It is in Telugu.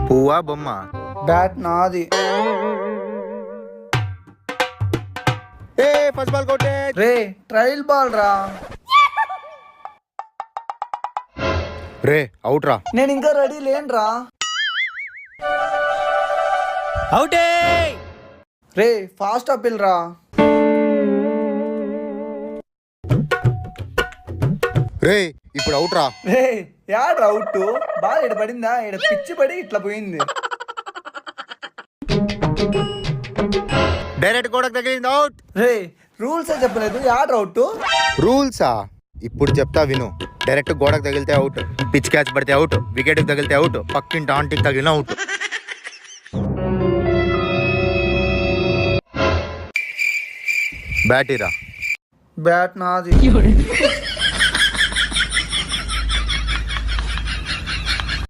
పువ్వా బొమ్మ? బ్యాట్ నాది. ఏ ఫస్ట్ బాల్ కొట్టే. రే ట్రయల్ బాల్ రా. రే అవుట్ రా. నేను ఇంకా రెడీ లేనురా. అవుటే. రే ఫాస్ట్ అప్పిల్ రా. రే ఇప్పుడు అవుట్ రా. రే యాడ్రా అవుట్. బాల్ ఇడ పడిందా, ఇడ పిచ్చి పడి ఇట్లా పోయింది. డైరెక్ట్ గోడకు తగిలింది, అవుట్. రే రూల్స్ చెప్పలేదు, యాడ్రా అవుట్. రూల్సా? ఇప్పుడు చెప్తా విను. డైరెక్ట్ గోడకు తగిలితే అవుట్, పిచ్ క్యాచ్ పడితే అవుట్, వికెట్ కి తగిలితే అవుట్, పక్కింటి ఆంటీకి తగిలిన అవుట్. బ్యాటీరా. బ్యాట్ నాది.